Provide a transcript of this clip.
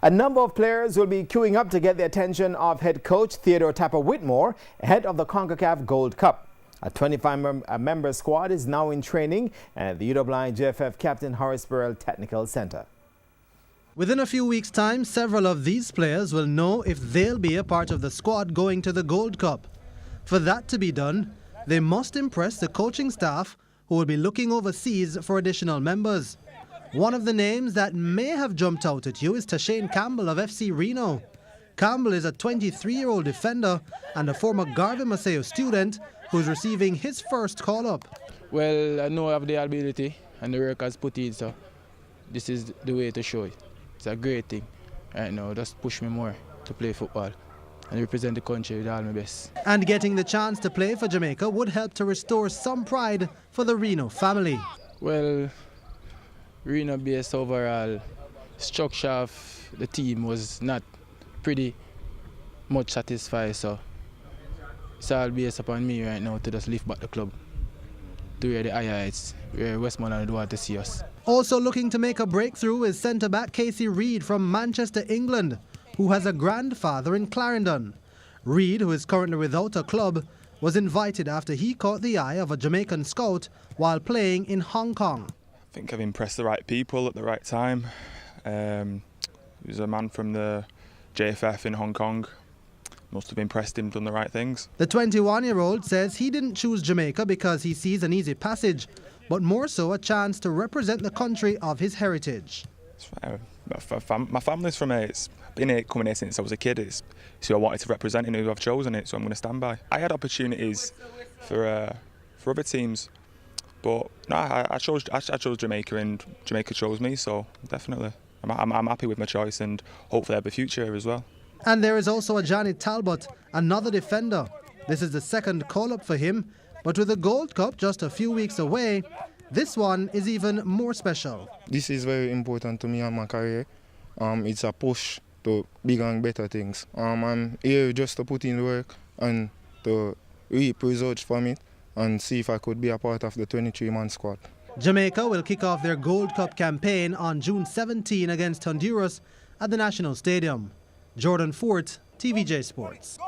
A number of players will be queuing up to get the attention of head coach Theodore Tapper Whitmore ahead of the CONCACAF Gold Cup. A 25-member squad is now in training at the UWI JFF Captain Horace Burrell Technical Center. Within a few weeks' time, several of these players will know if they'll be a part of the squad going to the Gold Cup. For that to be done, they must impress the coaching staff who will be looking overseas for additional members. One of the names that may have jumped out at you is Tashane Campbell of FC Reno. Campbell is a 23-year-old defender and a former Garvey Maceo student who's receiving his first call-up. Well, I know I have the ability and the work has put in, so this is the way to show it. It's a great thing right now, just push me more to play football and represent the country with all my best. And getting the chance to play for Jamaica would help to restore some pride for the Reno family. Well, Reno based overall structure of the team was not pretty much satisfied, so it's all based upon me right now to just lift back the club to where the higher heights, where Westmoreland want to see us. Also looking to make a breakthrough is centre-back Casey Reid from Manchester, England, who has a grandfather in Clarendon. Reid, who is currently without a club, was invited after he caught the eye of a Jamaican scout while playing in Hong Kong. I think I've impressed the right people at the right time. He was a man from the JFF in Hong Kong. Must have impressed him, done the right things. The 21-year-old says he didn't choose Jamaica because he sees an easy passage, but more so a chance to represent the country of his heritage. My family's from here. It's been here, coming here since I was a kid. It's who I wanted to represent and who I've chosen it, so I'm going to stand by. I had opportunities for other teams, but no, I chose Jamaica and Jamaica chose me, so definitely I'm happy with my choice and hopefully I have a future here as well. And there is also a Johnny Talbot, another defender. This is the second call-up for him, but with the Gold Cup just a few weeks away, this one is even more special. This is very important to me and my career. It's a push to bigger and better things. I'm here just to put in the work and to reap results from it and see if I could be a part of the 23-man squad. Jamaica will kick off their Gold Cup campaign on June 17 against Honduras at the National Stadium. Jordan Fort, TVJ Sports.